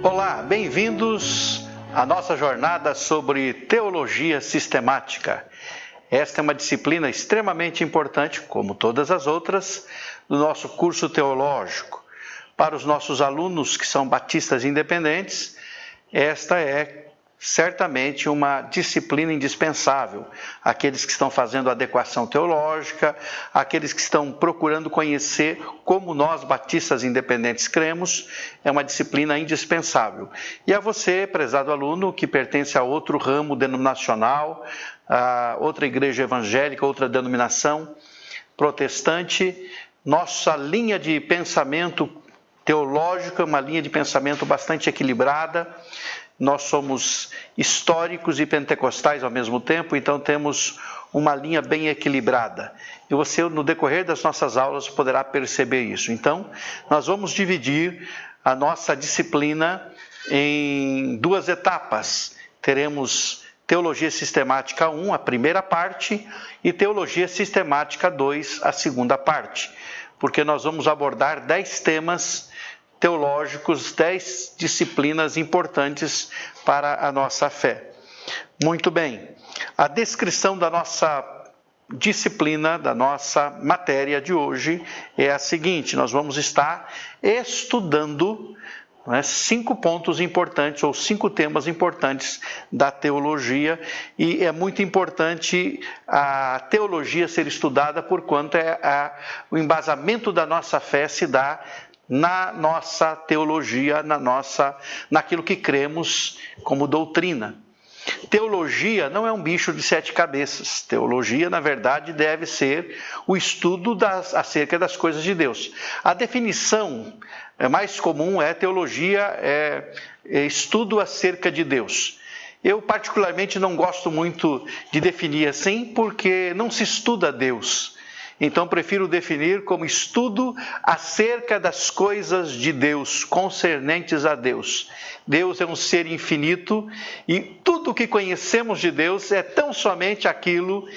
Olá, bem-vindos à nossa jornada sobre teologia sistemática. Esta é uma disciplina extremamente importante, como todas as outras, do nosso curso teológico. Para os nossos alunos que são batistas independentes, esta é certamente uma disciplina indispensável. Aqueles que estão fazendo adequação teológica, aqueles que estão procurando conhecer como nós, batistas independentes, cremos, é uma disciplina indispensável. E a você, prezado aluno, que pertence a outro ramo denominacional, a outra igreja evangélica, outra denominação protestante, nossa linha de pensamento teológico é uma linha de pensamento bastante equilibrada. Nós somos históricos e pentecostais ao mesmo tempo, então temos uma linha bem equilibrada. E você, no decorrer das nossas aulas, poderá perceber isso. Então, nós vamos dividir a nossa disciplina em duas etapas. Teremos Teologia Sistemática 1, a primeira parte, e Teologia Sistemática 2, a segunda parte. Porque nós vamos abordar 10 temas teológicos, 10 disciplinas importantes para a nossa fé. Muito bem, a descrição da nossa disciplina, da nossa matéria de hoje é a seguinte: nós vamos estar estudando 5 pontos importantes ou 5 temas importantes da teologia, e é muito importante a teologia ser estudada porquanto o embasamento da nossa fé se dá na nossa teologia, naquilo que cremos como doutrina. Teologia não é um bicho de 7 cabeças. Teologia, na verdade, deve ser o estudo acerca das coisas de Deus. A definição mais comum é teologia, é estudo acerca de Deus. Eu, particularmente, não gosto muito de definir assim, porque não se estuda Deus. Então, prefiro definir como estudo acerca das coisas de Deus, concernentes a Deus. Deus é um ser infinito e tudo o que conhecemos de Deus é tão somente aquilo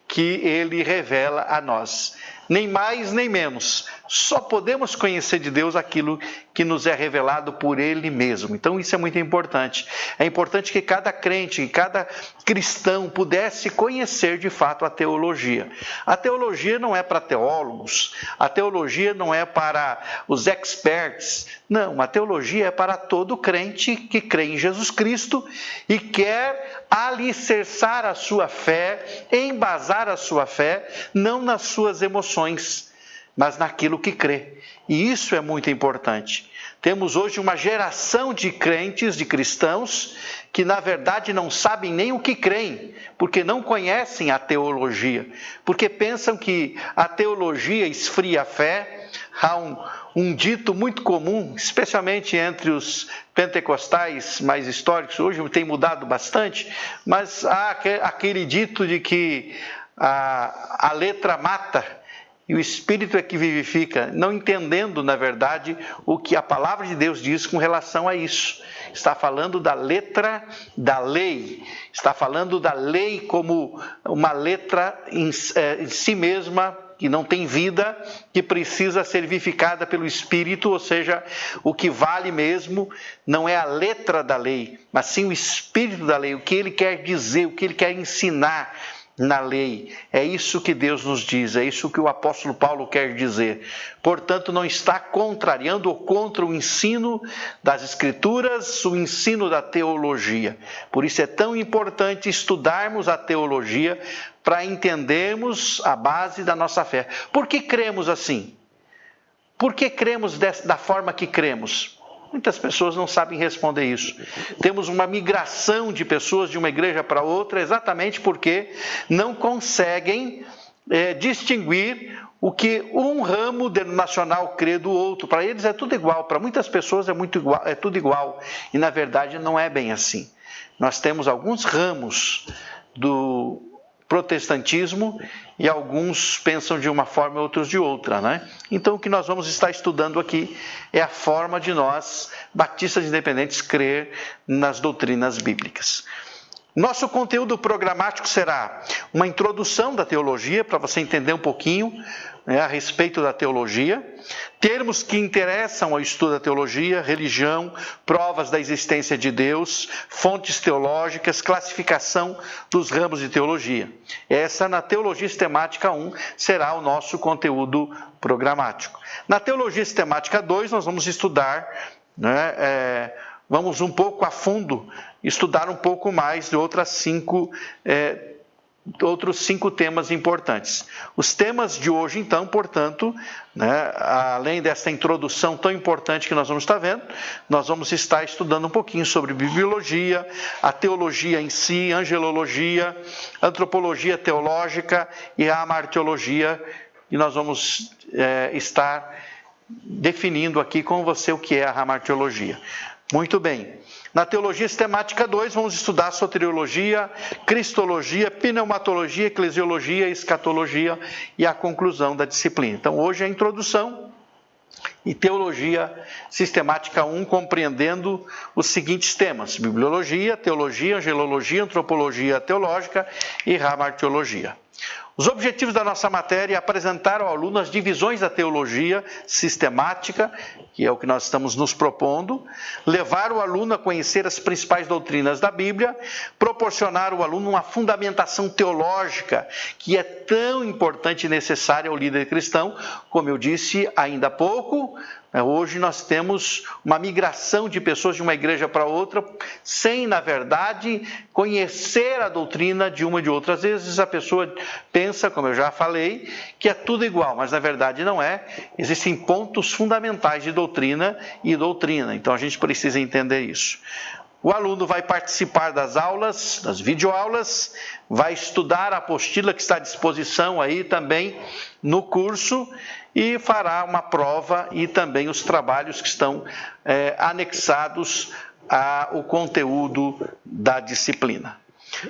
que Ele revela a nós. Nem mais, nem menos. Só podemos conhecer de Deus aquilo que nos é revelado por Ele mesmo. Então isso é muito importante. É importante que cada crente, que cada cristão pudesse conhecer de fato a teologia. A teologia não é para teólogos, a teologia não é para os experts. Não, a teologia é para todo crente que crê em Jesus Cristo e quer alicerçar a sua fé, embasar a sua fé, não nas suas emoções, mas naquilo que crê. E isso é muito importante. Temos hoje uma geração de crentes, de cristãos, que na verdade não sabem nem o que creem, porque não conhecem a teologia, porque pensam que a teologia esfria a fé. Há um dito muito comum, especialmente entre os pentecostais mais históricos, hoje tem mudado bastante, mas há aquele dito de que a letra mata e o Espírito é que vivifica, não entendendo, na verdade, o que a palavra de Deus diz com relação a isso. Está falando da letra da lei, está falando da lei como uma letra em si mesma, que não tem vida, que precisa ser vivificada pelo Espírito, ou seja, o que vale mesmo não é a letra da lei, mas sim o Espírito da lei, o que ele quer dizer, o que ele quer ensinar na lei. É isso que Deus nos diz, é isso que o apóstolo Paulo quer dizer. Portanto, não está contrariando ou contra o ensino das Escrituras, o ensino da teologia. Por isso é tão importante estudarmos a teologia para entendermos a base da nossa fé. Por que cremos assim? Por que cremos da forma que cremos? Muitas pessoas não sabem responder isso. Temos uma migração de pessoas de uma igreja para outra exatamente porque não conseguem distinguir o que um ramo denominacional crê do outro. Para eles é tudo igual, para muitas pessoas é tudo igual. E na verdade não é bem assim. Nós temos alguns ramos do protestantismo e alguns pensam de uma forma e outros de outra, né? Então o que nós vamos estar estudando aqui é a forma de nós, batistas independentes, crer nas doutrinas bíblicas. Nosso conteúdo programático será uma introdução da teologia, para você entender um pouquinho, a respeito da teologia, termos que interessam ao estudo da teologia, religião, provas da existência de Deus, fontes teológicas, classificação dos ramos de teologia. Essa, na Teologia Sistemática 1, será o nosso conteúdo programático. Na Teologia Sistemática 2, nós vamos estudar, vamos um pouco a fundo, estudar um pouco mais de outros 5 temas importantes. Os temas de hoje, então, portanto, além dessa introdução tão importante que nós vamos estar vendo, nós vamos estar estudando um pouquinho sobre bibliologia, a teologia em si, angelologia, antropologia teológica e a amartiologia, e nós vamos estar definindo aqui com você o que é a amartiologia. Muito bem. Na Teologia Sistemática 2, vamos estudar soteriologia, cristologia, pneumatologia, eclesiologia, escatologia e a conclusão da disciplina. Então, hoje é a introdução e Teologia Sistemática 1, compreendendo os seguintes temas: bibliologia, teologia, angelologia, antropologia teológica e hamartiologia. Os objetivos da nossa matéria é apresentar ao aluno as divisões da teologia sistemática, que é o que nós estamos nos propondo, levar o aluno a conhecer as principais doutrinas da Bíblia, proporcionar ao aluno uma fundamentação teológica, que é tão importante e necessária ao líder cristão, como eu disse ainda há pouco. Hoje nós temos uma migração de pessoas de uma igreja para outra, sem, na verdade, conhecer a doutrina de uma e de outra. Às vezes a pessoa pensa, como eu já falei, que é tudo igual, mas na verdade não é. Existem pontos fundamentais de doutrina e doutrina, então a gente precisa entender isso. O aluno vai participar das aulas, das videoaulas, vai estudar a apostila que está à disposição aí também no curso e fará uma prova e também os trabalhos que estão anexados ao conteúdo da disciplina.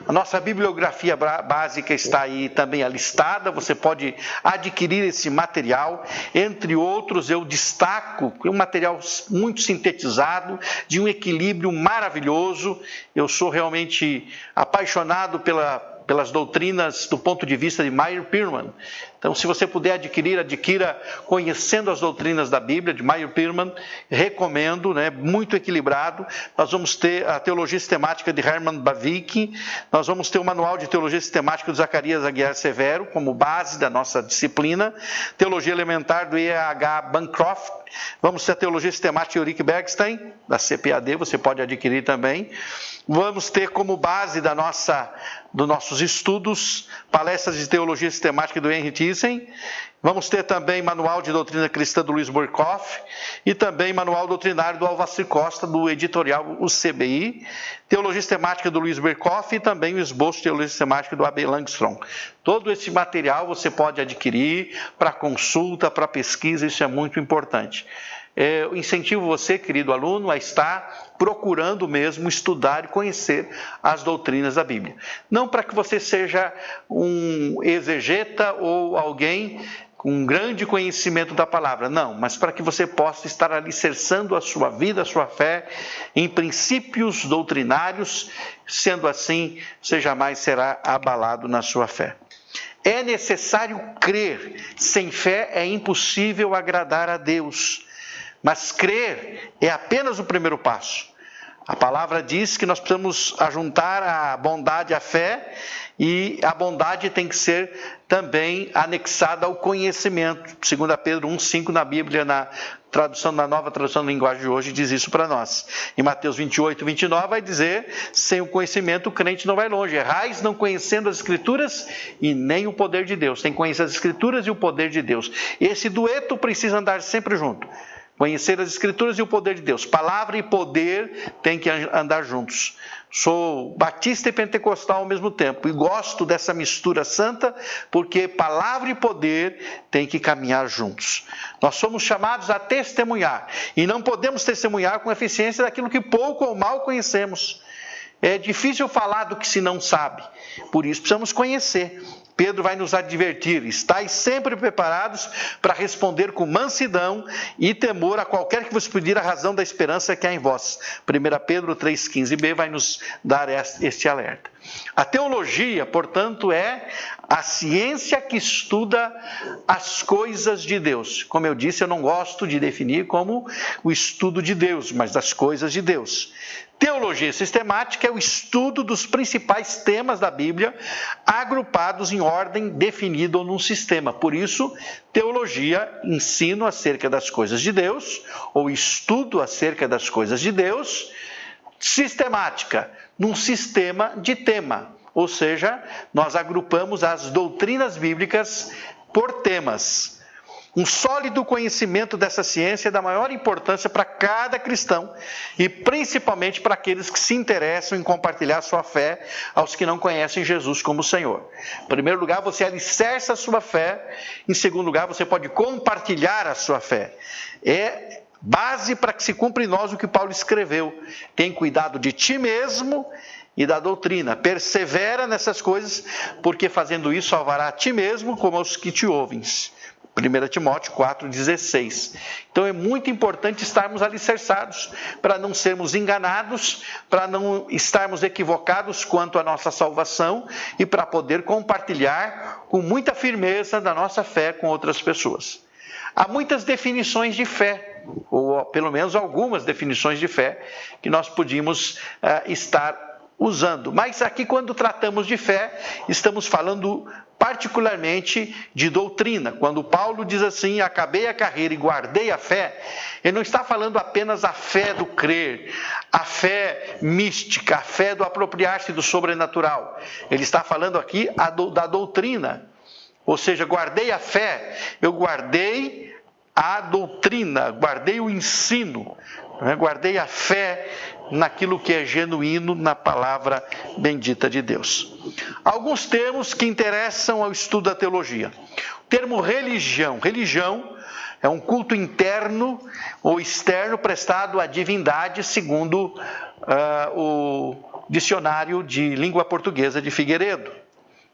A nossa bibliografia básica está aí também alistada, você pode adquirir esse material. Entre outros, eu destaco um material muito sintetizado, de um equilíbrio maravilhoso. Eu sou realmente apaixonado pelas doutrinas do ponto de vista de Meyer Pearman. Então, se você puder adquirir, adquira Conhecendo as Doutrinas da Bíblia, de Meyer Pearman. Recomendo, muito equilibrado. Nós vamos ter a Teologia Sistemática de Herman Bavinck. Nós vamos ter o Manual de Teologia Sistemática de Zacarias Aguiar Severo, como base da nossa disciplina. Teologia Elementar do E.H. Bancroft. Vamos ter a Teologia Sistemática de Ulrich Bergstein, da CPAD, você pode adquirir também. Vamos ter como base dos nossos estudos, palestras de teologia sistemática do Henry Thyssen. Vamos ter também Manual de Doutrina Cristã do Luiz Burkhoff e também Manual Doutrinário do Alvacir Costa, do editorial UCBI, Teologia Sistemática do Luiz Burkhoff e também o esboço de Teologia Sistemática do A.B. Langstrom. Todo esse material você pode adquirir para consulta, para pesquisa, isso é muito importante. Eu incentivo você, querido aluno, a estar procurando mesmo estudar e conhecer as doutrinas da Bíblia. Não para que você seja um exegeta ou alguém com um grande conhecimento da palavra, não, mas para que você possa estar alicerçando a sua vida, a sua fé em princípios doutrinários, sendo assim, você jamais será abalado na sua fé. É necessário crer, sem fé é impossível agradar a Deus. Mas crer é apenas o primeiro passo. A palavra diz que nós precisamos ajuntar a bondade à fé e a bondade tem que ser também anexada ao conhecimento. 2 Pedro 1,5 na Bíblia, na nova tradução da linguagem de hoje, diz isso para nós. Em Mateus 28, 29 vai dizer: sem o conhecimento o crente não vai longe. Errais não conhecendo as Escrituras e nem o poder de Deus. Tem que conhecer as Escrituras e o poder de Deus. Esse dueto precisa andar sempre junto. Conhecer as Escrituras e o poder de Deus. Palavra e poder têm que andar juntos. Sou batista e pentecostal ao mesmo tempo e gosto dessa mistura santa porque palavra e poder têm que caminhar juntos. Nós somos chamados a testemunhar e não podemos testemunhar com eficiência daquilo que pouco ou mal conhecemos. É difícil falar do que se não sabe, por isso precisamos conhecer. Pedro vai nos advertir: estais sempre preparados para responder com mansidão e temor a qualquer que vos pedir a razão da esperança que há em vós. 1 Pedro 3,15b vai nos dar este alerta. A teologia, portanto, é a ciência que estuda as coisas de Deus. Como eu disse, eu não gosto de definir como o estudo de Deus, mas das coisas de Deus. Teologia sistemática é o estudo dos principais temas da Bíblia, agrupados em ordem definida ou num sistema. Por isso, teologia, ensino acerca das coisas de Deus, ou estudo acerca das coisas de Deus. Sistemática, num sistema de tema, ou seja, nós agrupamos as doutrinas bíblicas por temas. Um sólido conhecimento dessa ciência é da maior importância para cada cristão e principalmente para aqueles que se interessam em compartilhar sua fé aos que não conhecem Jesus como Senhor. Em primeiro lugar, você alicerça a sua fé. Em segundo lugar, você pode compartilhar a sua fé. É base para que se cumpra em nós o que Paulo escreveu. Tem cuidado de ti mesmo e da doutrina. Persevera nessas coisas, porque fazendo isso salvará a ti mesmo como aos que te ouvem. 1 Timóteo 4,16. Então é muito importante estarmos alicerçados para não sermos enganados, para não estarmos equivocados quanto à nossa salvação e para poder compartilhar com muita firmeza da nossa fé com outras pessoas. Há muitas definições de fé, ou pelo menos algumas definições de fé que nós podíamos estar usando. Mas aqui, quando tratamos de fé, estamos falando particularmente de doutrina. Quando Paulo diz assim, acabei a carreira e guardei a fé, ele não está falando apenas a fé do crer, a fé mística, a fé do apropriar-se do sobrenatural. Ele está falando aqui da doutrina. Ou seja, guardei a fé, eu guardei a doutrina, guardei o ensino, guardei a fé naquilo que é genuíno na palavra bendita de Deus. Alguns termos que interessam ao estudo da teologia. O termo religião. Religião é um culto interno ou externo prestado à divindade, segundo o dicionário de língua portuguesa de Figueiredo.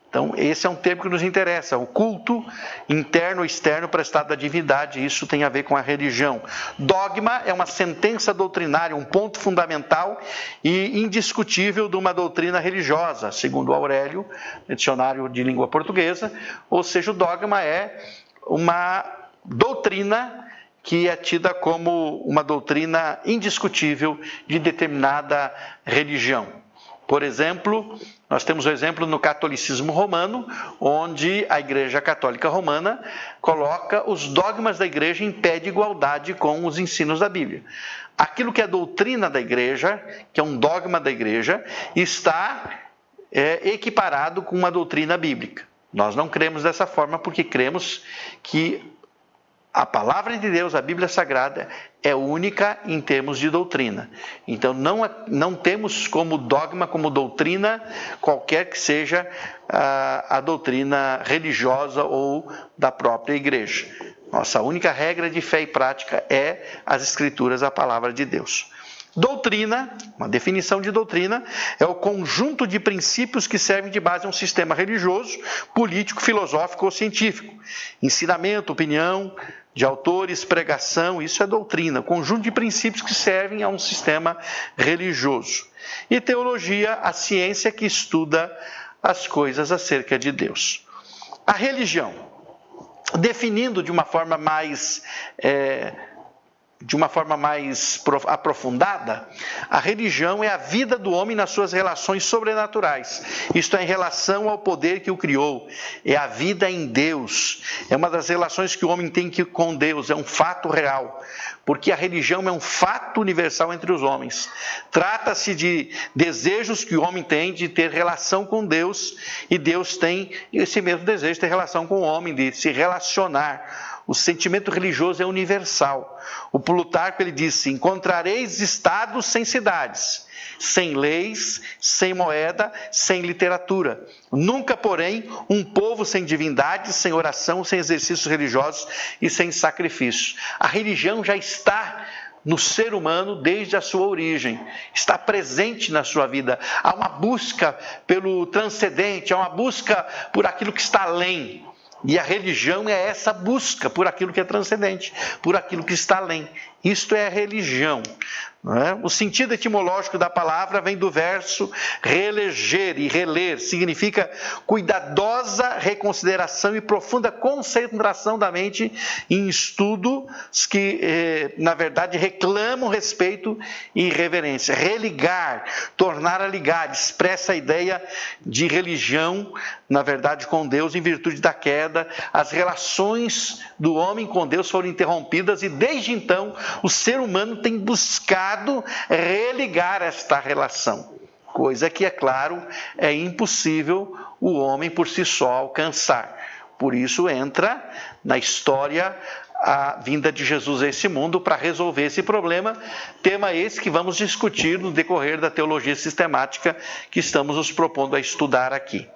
Então, esse é um termo que nos interessa, o culto interno ou externo prestado à divindade, isso tem a ver com a religião. Dogma é uma sentença doutrinária, um ponto fundamental e indiscutível de uma doutrina religiosa, segundo Aurélio, dicionário de língua portuguesa, ou seja, o dogma é uma doutrina que é tida como uma doutrina indiscutível de determinada religião. Por exemplo, nós temos o exemplo no catolicismo romano, onde a Igreja Católica Romana coloca os dogmas da Igreja em pé de igualdade com os ensinos da Bíblia. Aquilo que é a doutrina da Igreja, que é um dogma da Igreja, está equiparado com uma doutrina bíblica. Nós não cremos dessa forma porque cremos que a palavra de Deus, a Bíblia Sagrada, é única em termos de doutrina. Então, não temos como dogma, como doutrina, qualquer que seja a doutrina religiosa ou da própria igreja. Nossa única regra de fé e prática é as Escrituras, a palavra de Deus. Doutrina, uma definição de doutrina, é o conjunto de princípios que servem de base a um sistema religioso, político, filosófico ou científico. Ensinamento, opinião de autores, pregação, isso é doutrina, conjunto de princípios que servem a um sistema religioso. E teologia, a ciência que estuda as coisas acerca de Deus. A religião, definindo de uma forma mais aprofundada, a religião é a vida do homem nas suas relações sobrenaturais. Isto é, em relação ao poder que o criou. É a vida em Deus. É uma das relações que o homem tem com Deus. É um fato real. Porque a religião é um fato universal entre os homens. Trata-se de desejos que o homem tem de ter relação com Deus. E Deus tem esse mesmo desejo de ter relação com o homem, de se relacionar. O sentimento religioso é universal. O Plutarco, ele disse, encontrareis estados sem cidades, sem leis, sem moeda, sem literatura. Nunca, porém, um povo sem divindade, sem oração, sem exercícios religiosos e sem sacrifícios. A religião já está no ser humano desde a sua origem, está presente na sua vida. Há uma busca pelo transcendente, há uma busca por aquilo que está além. E a religião é essa busca por aquilo que é transcendente, por aquilo que está além. Isto é a religião. não é? O sentido etimológico da palavra vem do verso reeleger e reler. Significa cuidadosa reconsideração e profunda concentração da mente em estudos que, na verdade, reclamam respeito e reverência. Religar, tornar a ligar, expressa a ideia de religião, na verdade, com Deus em virtude da queda. As relações do homem com Deus foram interrompidas e, desde então, o ser humano tem buscado religar esta relação, coisa que, é claro, é impossível o homem por si só alcançar. Por isso entra na história a vinda de Jesus a esse mundo para resolver esse problema, tema esse que vamos discutir no decorrer da teologia sistemática que estamos nos propondo a estudar aqui.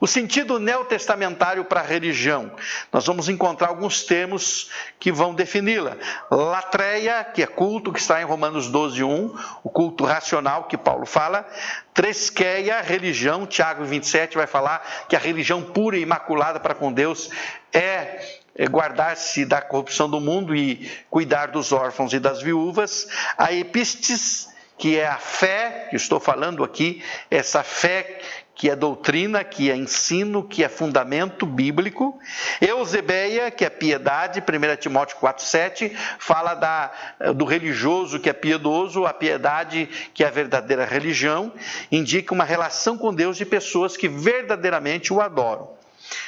O sentido neotestamentário para a religião. Nós vamos encontrar alguns termos que vão defini-la. Latreia, que é culto, que está em Romanos 12:1, o culto racional que Paulo fala. Tresqueia, religião, Tiago 27 vai falar que a religião pura e imaculada para com Deus é guardar-se da corrupção do mundo e cuidar dos órfãos e das viúvas. A epistes, que é a fé, que estou falando aqui, essa fé que é doutrina, que é ensino, que é fundamento bíblico. Eusebeia, que é piedade, 1 Timóteo 4,7, fala do religioso que é piedoso, a piedade que é a verdadeira religião, indica uma relação com Deus de pessoas que verdadeiramente o adoram.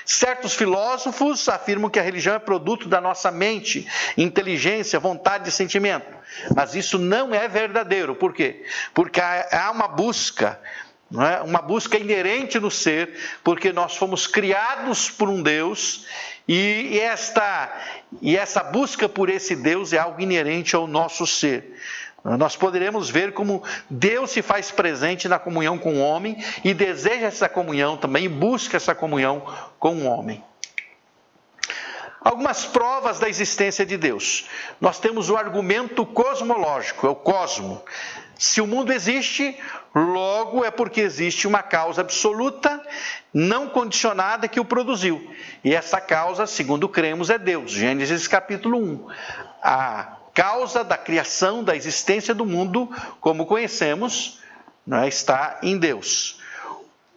Certos filósofos afirmam que a religião é produto da nossa mente, inteligência, vontade e sentimento. Mas isso não é verdadeiro. Por quê? Porque há uma busca, não é? Uma busca inerente no ser, porque nós fomos criados por um Deus e essa busca por esse Deus é algo inerente ao nosso ser. Nós poderemos ver como Deus se faz presente na comunhão com o homem e deseja essa comunhão também e busca essa comunhão com o homem. Algumas provas da existência de Deus. Nós temos o argumento cosmológico, é o cosmo. Se o mundo existe, logo é porque existe uma causa absoluta, não condicionada, que o produziu. E essa causa, segundo cremos, é Deus. Gênesis capítulo 1. A causa da criação, da existência do mundo, como conhecemos, né, está em Deus.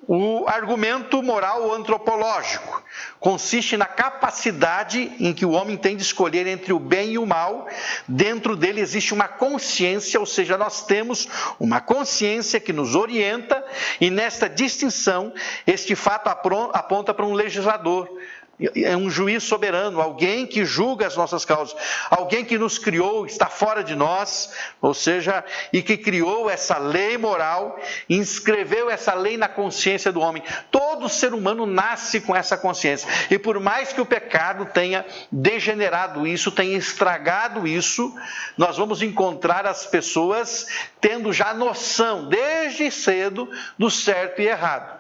O argumento moral antropológico consiste na capacidade em que o homem tem de escolher entre o bem e o mal. Dentro dele existe uma consciência, ou seja, nós temos uma consciência que nos orienta, e nesta distinção, este fato aponta para um legislador. É um juiz soberano, alguém que julga as nossas causas, alguém que nos criou, está fora de nós, ou seja, e que criou essa lei moral, inscreveu essa lei na consciência do homem. Todo ser humano nasce com essa consciência, e por mais que o pecado tenha degenerado isso, tenha estragado isso, nós vamos encontrar as pessoas tendo já noção, desde cedo, do certo e errado.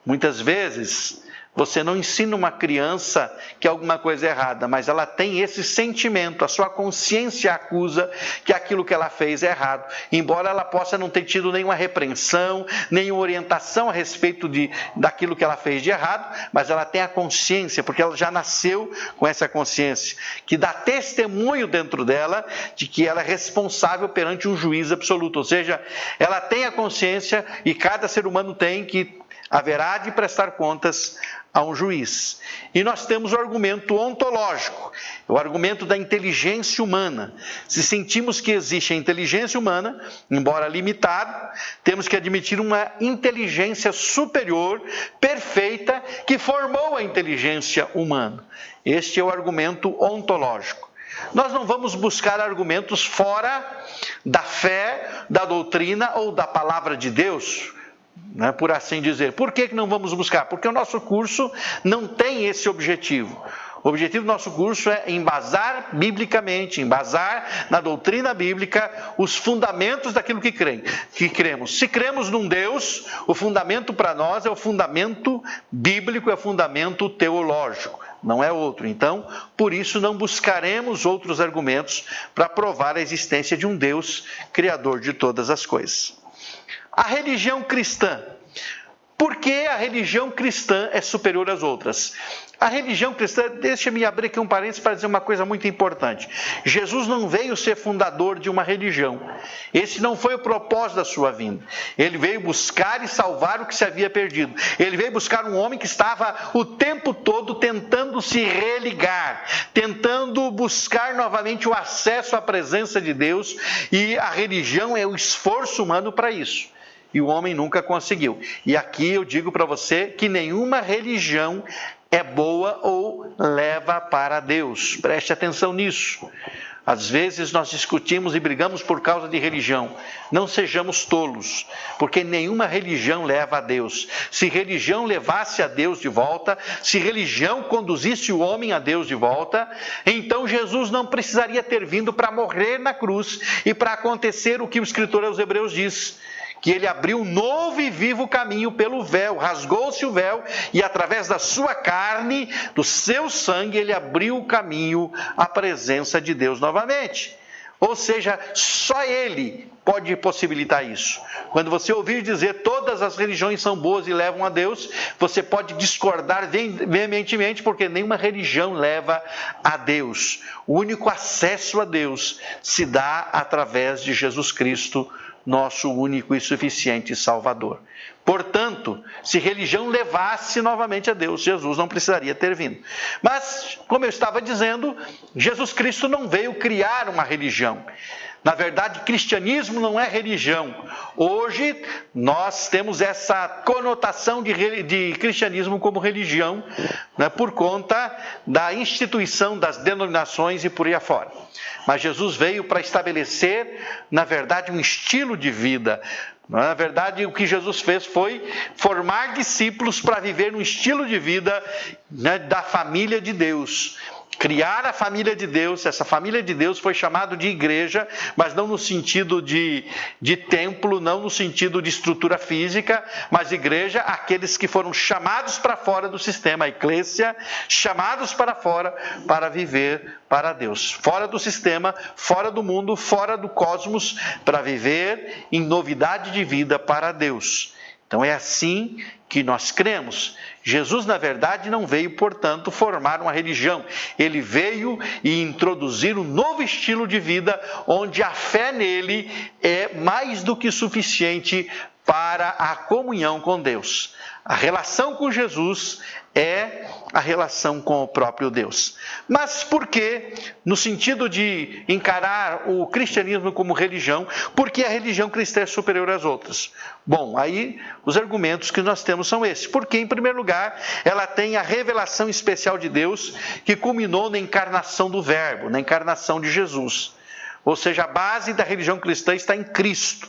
Muitas vezes você não ensina uma criança que alguma coisa é errada, mas ela tem esse sentimento, a sua consciência acusa que aquilo que ela fez é errado. Embora ela possa não ter tido nenhuma repreensão, nenhuma orientação a respeito daquilo que ela fez de errado, mas ela tem a consciência, porque ela já nasceu com essa consciência, que dá testemunho dentro dela de que ela é responsável perante um juiz absoluto. Ou seja, ela tem a consciência, e cada ser humano tem, que haverá de prestar contas a um juiz. E nós temos o argumento ontológico, o argumento da inteligência humana. Se sentimos que existe a inteligência humana, embora limitada, temos que admitir uma inteligência superior, perfeita, que formou a inteligência humana. Este é o argumento ontológico. Nós não vamos buscar argumentos fora da fé, da doutrina ou da palavra de Deus, né, por assim dizer. Por que não vamos buscar? Porque o nosso curso não tem esse objetivo. O objetivo do nosso curso é embasar biblicamente, embasar na doutrina bíblica os fundamentos daquilo que cremos. Se cremos num Deus, o fundamento para nós é o fundamento bíblico, é o fundamento teológico, não é outro. Então, por isso não buscaremos outros argumentos para provar a existência de um Deus criador de todas as coisas. A religião cristã. por que a religião cristã é superior às outras? A religião cristã, deixa-me abrir aqui um parênteses para dizer uma coisa muito importante. Jesus não veio ser fundador de uma religião. Esse não foi o propósito da sua vinda. Ele veio buscar e salvar o que se havia perdido. Ele veio buscar um homem que estava o tempo todo tentando se religar, tentando buscar novamente o acesso à presença de Deus, e a religião é o esforço humano para isso. E o homem nunca conseguiu. E aqui eu digo para você que nenhuma religião é boa ou leva para Deus. Preste atenção nisso. Às vezes nós discutimos e brigamos por causa de religião. Não sejamos tolos, porque nenhuma religião leva a Deus. Se religião levasse a Deus de volta, se religião conduzisse o homem a Deus de volta, então Jesus não precisaria ter vindo para morrer na cruz e para acontecer o que o escritor aos Hebreus diz, que ele abriu um novo e vivo caminho pelo véu, rasgou-se o véu e através da sua carne, do seu sangue, ele abriu o caminho à presença de Deus novamente. Ou seja, só ele pode possibilitar isso. Quando você ouvir dizer todas as religiões são boas e levam a Deus, você pode discordar veementemente, porque nenhuma religião leva a Deus. O único acesso a Deus se dá através de Jesus Cristo, nosso único e suficiente Salvador. Portanto, se religião levasse novamente a Deus, Jesus não precisaria ter vindo. Mas, como eu estava dizendo, Jesus Cristo não veio criar uma religião. Na verdade, cristianismo não é religião. Hoje, nós temos essa conotação de cristianismo como religião, né, por conta da instituição das denominações e por aí afora. Mas Jesus veio para estabelecer, na verdade, um estilo de vida. Na verdade, o que Jesus fez foi formar discípulos para viver um estilo de vida, né, da família de Deus. Criar a família de Deus. Essa família de Deus foi chamada de igreja, mas não no sentido de templo, não no sentido de estrutura física, mas igreja, aqueles que foram chamados para fora do sistema, a eclésia, chamados para fora para viver para Deus. Fora do sistema, fora do mundo, fora do cosmos, para viver em novidade de vida para Deus. Então é assim que nós cremos. Jesus, na verdade, não veio, portanto, formar uma religião. Ele veio e introduzir um novo estilo de vida, onde a fé nele é mais do que suficiente para a comunhão com Deus. A relação com Jesus é a relação com o próprio Deus. Mas por que, no sentido de encarar o cristianismo como religião, por que a religião cristã é superior às outras? Bom, aí os argumentos que nós temos são esses. Porque, em primeiro lugar, ela tem a revelação especial de Deus que culminou na encarnação do Verbo, na encarnação de Jesus. Ou seja, a base da religião cristã está em Cristo.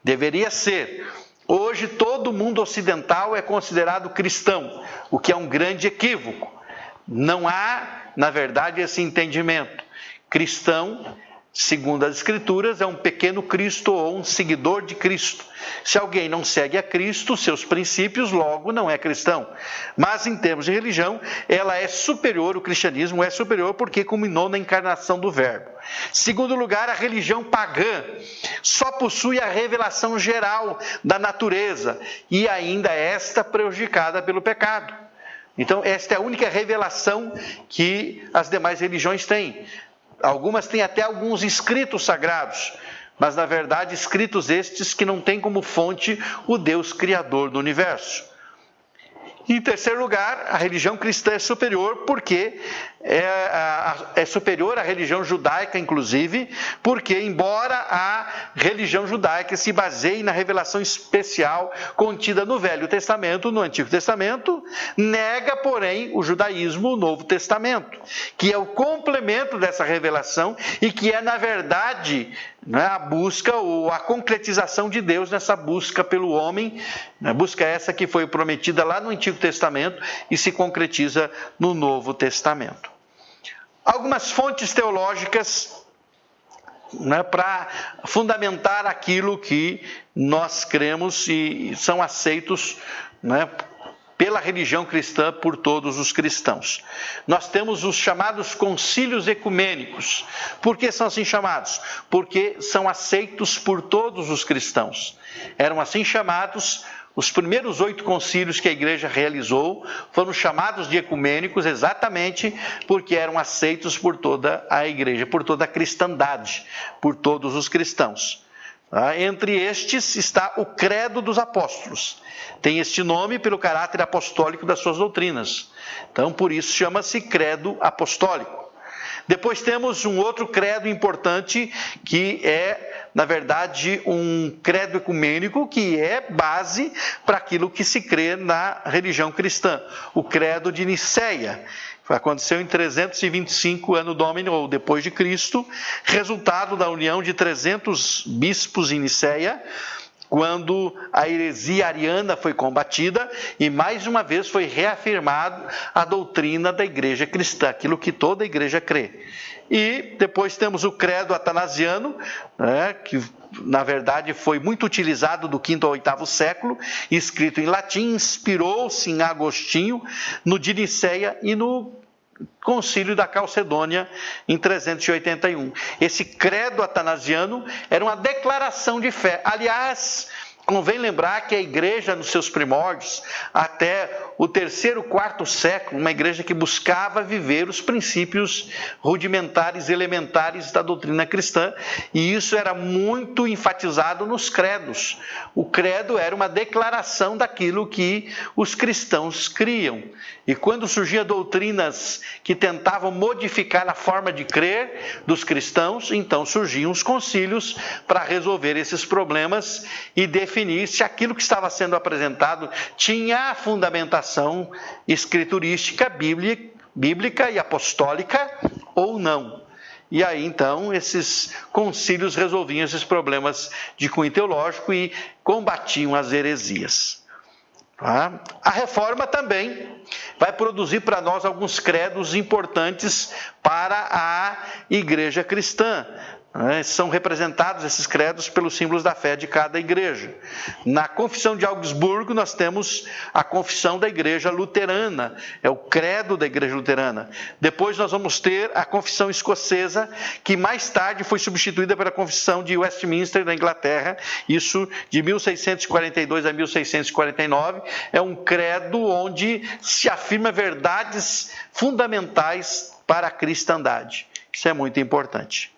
Deveria ser. Hoje todo mundo ocidental é considerado cristão, o que é um grande equívoco. Não há, na verdade, esse entendimento. Cristão, segundo as Escrituras, é um pequeno Cristo ou um seguidor de Cristo. Se alguém não segue a Cristo, seus princípios, logo não é cristão. Mas em termos de religião, ela é superior, o cristianismo é superior porque culminou na encarnação do Verbo. Segundo lugar, a religião pagã só possui a revelação geral da natureza e ainda esta prejudicada pelo pecado. Então, esta é a única revelação que as demais religiões têm. Algumas têm até alguns escritos sagrados, mas na verdade escritos estes que não têm como fonte o Deus Criador do universo. Em terceiro lugar, a religião cristã é superior porque é superior à religião judaica, inclusive, porque embora a religião judaica se baseie na revelação especial contida no Velho Testamento, no Antigo Testamento, nega, porém, o judaísmo, o Novo Testamento, que é o complemento dessa revelação e que é, na verdade, a busca ou a concretização de Deus nessa busca pelo homem, busca essa que foi prometida lá no Antigo Testamento e se concretiza no Novo Testamento. Algumas fontes teológicas, para fundamentar aquilo que nós cremos e são aceitos, pela religião cristã por todos os cristãos. Nós temos os chamados concílios ecumênicos. Por que são assim chamados? Porque são aceitos por todos os cristãos. Eram assim chamados. Os primeiros 8 concílios que a igreja realizou foram chamados de ecumênicos exatamente porque eram aceitos por toda a igreja, por toda a cristandade, por todos os cristãos. Entre estes está o Credo dos Apóstolos. Tem este nome pelo caráter apostólico das suas doutrinas. Então, por isso chama-se Credo Apostólico. Depois temos um outro credo importante que é, na verdade, um credo ecumênico que é base para aquilo que se crê na religião cristã. O Credo de Nicéia. Aconteceu em 325 ano Domini, ou depois de Cristo, resultado da união de 300 bispos em Nicéia, quando a heresia ariana foi combatida e mais uma vez foi reafirmado a doutrina da igreja cristã, aquilo que toda a igreja crê. E depois temos o credo atanasiano, que na verdade foi muito utilizado do 5º ao 8º século, escrito em latim, inspirou-se em Agostinho, no de Nicéia e no Concílio da Calcedônia, em 381. Esse credo atanasiano era uma declaração de fé. Aliás, convém lembrar que a igreja, nos seus primórdios, até o 3º, 4º século, uma igreja que buscava viver os princípios rudimentares, elementares da doutrina cristã, e isso era muito enfatizado nos credos. O credo era uma declaração daquilo que os cristãos criam. E quando surgiam doutrinas que tentavam modificar a forma de crer dos cristãos, então surgiam os concílios para resolver esses problemas e definir se aquilo que estava sendo apresentado tinha a fundamentação escriturística, bíblica e apostólica ou não. E aí, então, esses concílios resolviam esses problemas de cunho teológico e combatiam as heresias. A reforma também vai produzir para nós alguns credos importantes para a igreja cristã. São representados esses credos pelos símbolos da fé de cada igreja. Na Confissão de Augsburgo, nós temos a Confissão da Igreja Luterana, é o credo da Igreja Luterana. Depois nós vamos ter a Confissão Escocesa, que mais tarde foi substituída pela Confissão de Westminster, da Inglaterra, isso de 1642 a 1649. É um credo onde se afirma verdades fundamentais para a cristandade. Isso é muito importante.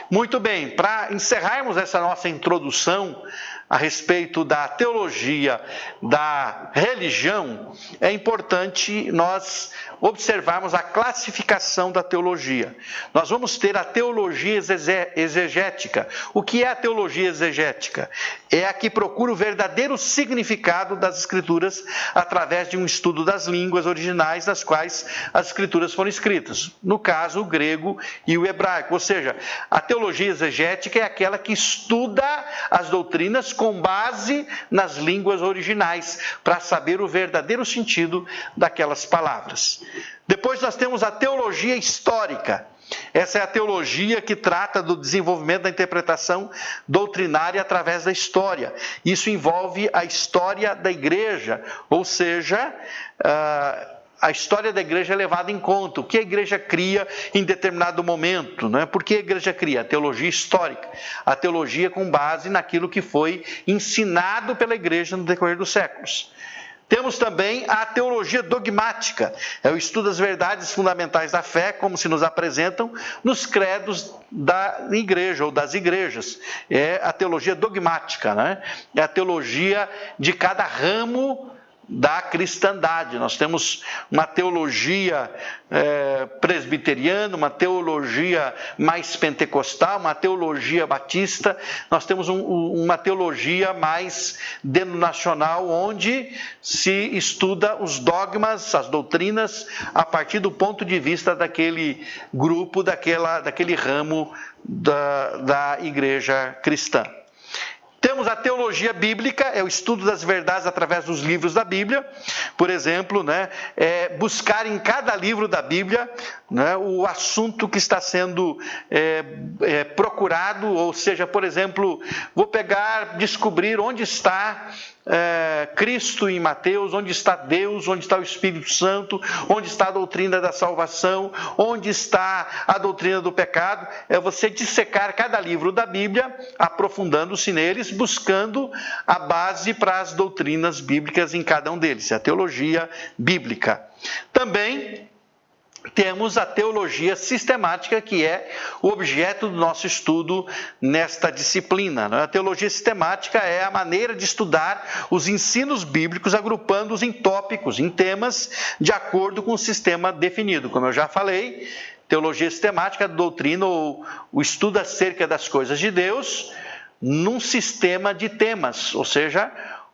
Muito bem, para encerrarmos essa nossa introdução a respeito da teologia, da religião, é importante nós observarmos a classificação da teologia. Nós vamos ter a teologia exegética. O que é a teologia exegética? É a que procura o verdadeiro significado das Escrituras através de um estudo das línguas originais das quais as Escrituras foram escritas. No caso, o grego e o hebraico. Ou seja, a teologia exegética é aquela que estuda as doutrinas com base nas línguas originais, para saber o verdadeiro sentido daquelas palavras. Depois nós temos a teologia histórica. Essa é a teologia que trata do desenvolvimento da interpretação doutrinária através da história. Isso envolve a história da igreja, ou seja, a história da igreja é levada em conta, o que a igreja cria em determinado momento, não é? Por que a igreja cria? A teologia histórica, a teologia com base naquilo que foi ensinado pela igreja no decorrer dos séculos. Temos também a teologia dogmática, é o estudo das verdades fundamentais da fé, como se nos apresentam nos credos da igreja ou das igrejas. É a teologia dogmática, né? É a teologia de cada ramo da cristandade. Nós temos uma teologia presbiteriana, uma teologia mais pentecostal, uma teologia batista, nós temos uma teologia mais denominacional, onde se estuda os dogmas, as doutrinas, a partir do ponto de vista daquele grupo, daquele ramo da igreja cristã. Temos Temos a teologia bíblica, é o estudo das verdades através dos livros da Bíblia. Por exemplo, buscar em cada livro da Bíblia, o assunto que está sendo procurado, ou seja, por exemplo, vou descobrir onde está Cristo em Mateus, onde está Deus, onde está o Espírito Santo, onde está a doutrina da salvação, onde está a doutrina do pecado. É você dissecar cada livro da Bíblia, aprofundando-se neles, buscando a base para as doutrinas bíblicas em cada um deles, a teologia bíblica. Também temos a teologia sistemática, que é o objeto do nosso estudo nesta disciplina. A teologia sistemática é a maneira de estudar os ensinos bíblicos, agrupando-os em tópicos, em temas, de acordo com um sistema definido. Como eu já falei, teologia sistemática, doutrina ou o estudo acerca das coisas de Deus, num sistema de temas, ou seja,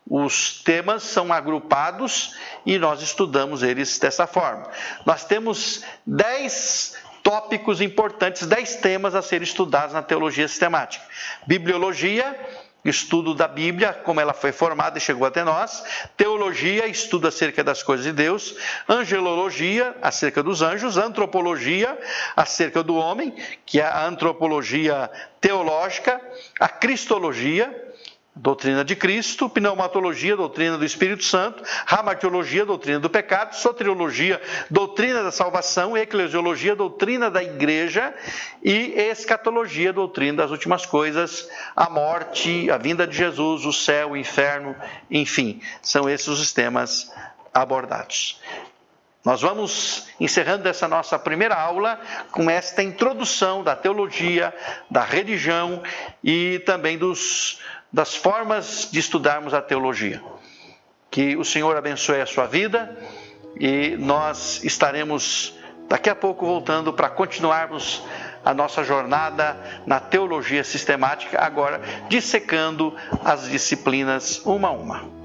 os temas são agrupados e nós estudamos eles dessa forma. Nós temos 10 tópicos importantes, 10 temas a serem estudados na teologia sistemática. Bibliologia, estudo da Bíblia, como ela foi formada e chegou até nós. Teologia, estudo acerca das coisas de Deus. Angelologia, acerca dos anjos. Antropologia, acerca do homem, que é a antropologia teológica. A cristologia, doutrina de Cristo. Pneumatologia, doutrina do Espírito Santo. Ramartiologia, doutrina do pecado. Soteriologia, doutrina da salvação. Eclesiologia, doutrina da igreja. E escatologia, doutrina das últimas coisas, a morte, a vinda de Jesus, o céu, o inferno, enfim, são esses os temas abordados. Nós vamos encerrando essa nossa primeira aula com esta introdução da teologia, da religião e também das formas de estudarmos a teologia. Que o Senhor abençoe a sua vida e nós estaremos daqui a pouco voltando para continuarmos a nossa jornada na teologia sistemática, agora dissecando as disciplinas uma a uma.